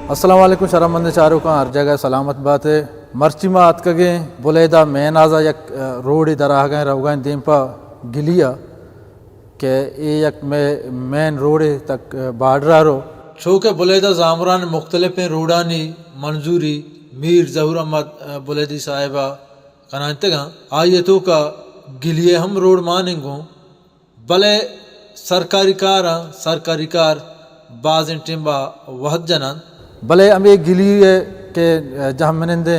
अस्सलाम वालेकुम शरमंद चारों का हर जगह सलामत बात है मर्ची में आत कगे बोलेदा मैं नाजा यक रोड इधर आ गए रवगा देम पा गिलिया के एक मेन रोड तक बाडरा रो छो के बोलेदा जामरान मुख्तलिफ रोडानी मंजूरी मीर जहूर अहमद बोलेदी साहिबा कनातगा आइए तो का गिलिए हम रोड मानेंगो भले सरकारी कार बाज टिम्बा वहद जनन भले हमें गिलिए के जहाँ मनंदे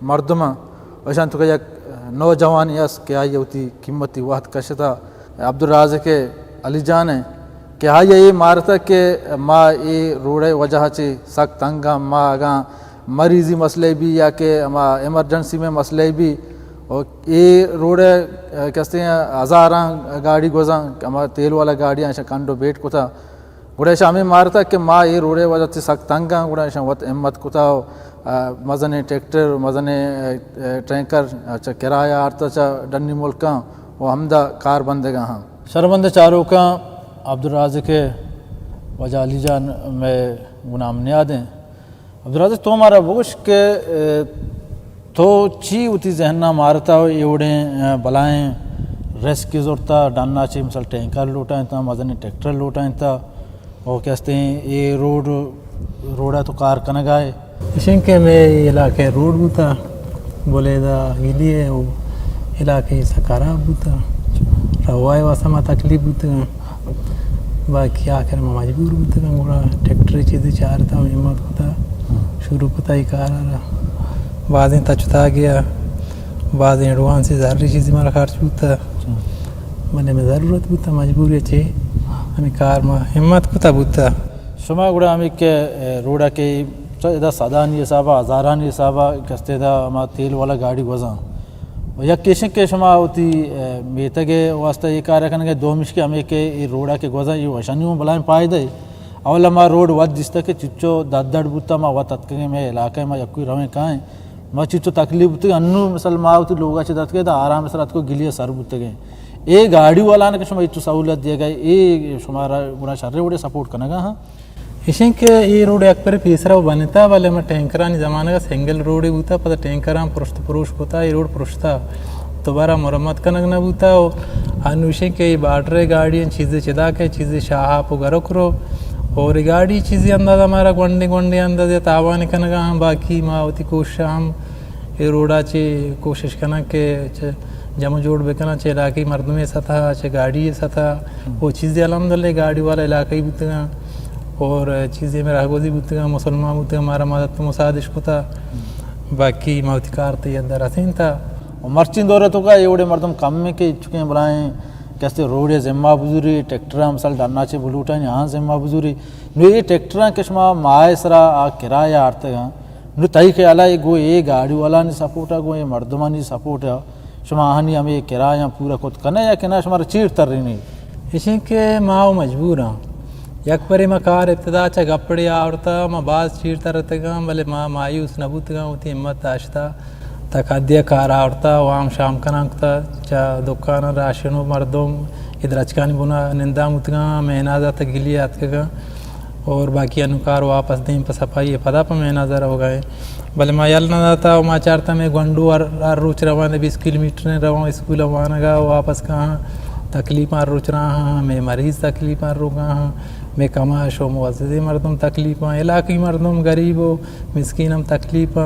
मर्दमा वैशान तो एक नौजवान यस के आई होती कीमती वहद कशता अब्दुल राज़ के अली जान है कि हाँ ये मारता के माँ ये रोड़े वजह से सख्त तंगा माँ आगा मरीज़ी मसले भी या के माँ इमरजेंसी में मसले भी और ये रोड़े कहते हैं हज़ारा गाड़ी गोजा हमारा तेल वाला गाड़ी ऐसा कंडो बेट को था गुड़ेशा हमें मारता कि माँ ये रोड़े वजह से सख्त तंगा गुड़ेशा वत हिम्मत को था मज़ने ट्रैक्टर मज़ने टैंकर अच्छा किराया आरता चा डन्नी मुल्क का वो हमदा कार बंदेगा हाँ शर्मंद चारों का अब्दुल राज़ के वजह अली जान में गुनाम नियाद हैं अब्दुल राज़ तो हमारा बोश के तो ची उती जहन्ना मारता हो एवड़े बलाएं रेस की ज़रूरता डालना चाहिए मिसाल टैंकर लूटाएं था मज़ने ट्रैक्टर लूटाएं था वो कहते हैं ये रोड़ा तो कार कनगाए इशंके में इलाके रोड बुता बोलेदा गिलिए वो इलाके सकारा बुता रवाए वासा मा तकलीफ बुता बाकी आखिर में मजबूर बुता गोड़ा ट्रैक्टर चीज़ें चारता हिम्मत बुता शुरू बुता ही कार आ रहा बाज़ें तचता गया बाज़ें एडवांस से ज़रूरी चीज़ें मारा खर्च बुता मने में ज़रूरत बुता मजबूरी चे हमें कार में हिम्मत कुता बुता शुमा गुड़ा हमें के रोड़ा के इधर सादानी साबा हज़ारानी साबा कस्ते दा हमारा तेल वाला गाड़ी वज़ा या केशं के शुमा होती मेतगे वास्ता ये कार्य करने के दो मिश के हमें के ये रोड़ा के वज़ा ये वशानियों बलाएं पाए दे अवल हमारा रोड वद जिस तक चिच्चो दादड़ बुता मा वत तत्के में इलाके में यक्की रवें कहाँ माँ चिच्चो तकलीफ बुते अन्नू मिसल माँ होती लोगा चे दत्के दा आराम से रात को गिलिया सर बुते गए ये गाड़ी वाला ने के शुमा इच्चो सहूलियत दिए गए ये शुमारा गुना शर्रे उड़े सपोर्ट करने का हाँ इशें के ये रोड एक पर तीसरा बनता वाले में टैंकरानी ज़माने का सिंगल रोड ही बुता पता टैंकरां पुरुष होता ये रोड पुरुषता दोबारा मरम्मत का नगना बुता अनुशें के बाटरे गाड़ियाँ चीज़ें चिदा के चीज़ें शाह पो घरों करो और गाड़ी चीज़ें अंदाज़ा हमारा गोंडे अंदाज़े तावाने का नगा हम बाकी माँ होती कोशिश हम ये रोडा चे कोशिश करना के जमा जोड़ बेकना चे इलाके मर्द में ऐसा था चे गाड़ी ऐसा था वो चीज़ें अलहमदुलिल्लाह गाड़ी वाला इलाका ही बुता और चीज़ें में रागोजी बुतगा मुसलमान बुतगा हमारा मदद तो मुसादिश को था बाकी मौतिकार तो ये अंदर हसीन था और मर्चिन दौरे तो का एवढे मर्दम कम में के चुके हैं बुलाएं कैसे रोडे जिम्मा बुजुरी ट्रैक्टर मिसाल डालना चाहिए बुलूटा यहाँ जिम्मा बुजुरी नु ये ट्रैक्टर के शुमा मायसरा आ किराया आरते हैं नु तई के अला गो ये गाड़ी वाला नहीं सपोर्ट है गो ये मर्दमा नहीं सपोर्ट है शुमा हानि हमें किराया पूरा खुद करना या कि ना शुमारा चीर तर रही नहीं इसी के माँ मजबूर हैं यक परे माँ कार इब्तदा चा गपड़े आवड़ता माँ बाज चीरता रहते गा भले माँ मायूस नबूत गा होती हिम्मत आशता तक अद्य कार आवड़ता वाम शाम का नाकता चा दुकान राशनों मर्दों इधर अचकानी बुना निंदा मुतगा महनाजा तक गिलिया अतका और बाकी अनुकार वापस दें पर सफाई पदा पर महनाजा हो गए भले माँ यल ना जाता माँ चारता में गंडू और रोच रवाने 20 किलोमीटर ने रवा स्कूल रवाना गा वापस कहाँ तकलीफ मार रोच रहा हाँ मैं मरीज़ तकलीफ मार रोगा हाँ मैं कमाश हो मुअज़्ज़िज़ मर्दम तकलीफ इलाकी मर्दम गरीब हो मिस्कीन हम तकलीफ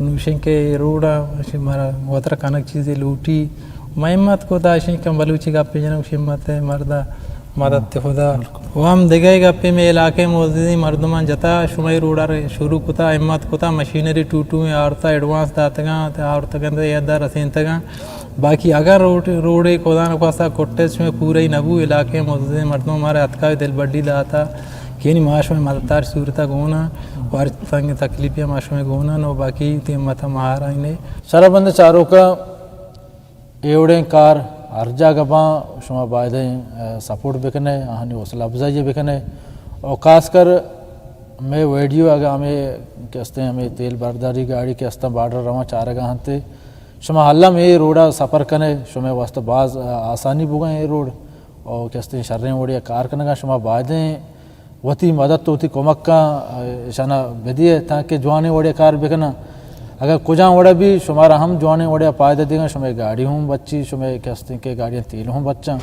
नूशें के रोड़ा मारा वतर कनक चीज़ें लूटी महम्मत को दाशें कम बलूची का पे जनक हिम्मत है मर्दा मदद खुदा वो हम दिखे गप्पे में इलाके मुअज़्ज़िज़ मर्दमान जता शुमाई रोड़ा शुरू कुता हिम्मत कुता मशीनरी टूटू में औरता एडवांस दातगा औरत के यादा रसीन तगा बाकी अगर रोडे खुदा न खासा कोटेज में पूरे ही नबू इलाके मुअज़्ज़िज़ मर्दों हमारे अतका दिल बड्डी दाता कि माश में मददार सूरता गोना और तंग तकलीफियाँ माश में गोना नो बाकी हिम्मत महारा इन्हें शराबंद चारों का एवड़े कार हर जगह बा शुमा बायदे सपोर्ट बेकने हानि हौसला अफजाई बेकने और खासकर मैं वीडियो अगर हमें कहते हैं हमें तेल बरदारी गाड़ी के अस्ता बार्डर रवा चारगा हंते शुमा हल्ला में ये रोड़ा सफ़र कने शुमे वास्ते बाज आसानी बुगा ये रोड और कहते हैं शर्रें ओड़िया कार कने का शुमा बायदे وتی مدد تو تی کمکا شنا بدیے تاکہ جوانے وڑے کار بکنا اگر کجاں وڑے بھی شمارا ہم جوانے وڑے پائدہ دیگا شمیں گاڑی ہوں بچی شمیں کہستے ہیں کہ گاڑیاں تیل ہوں بچاں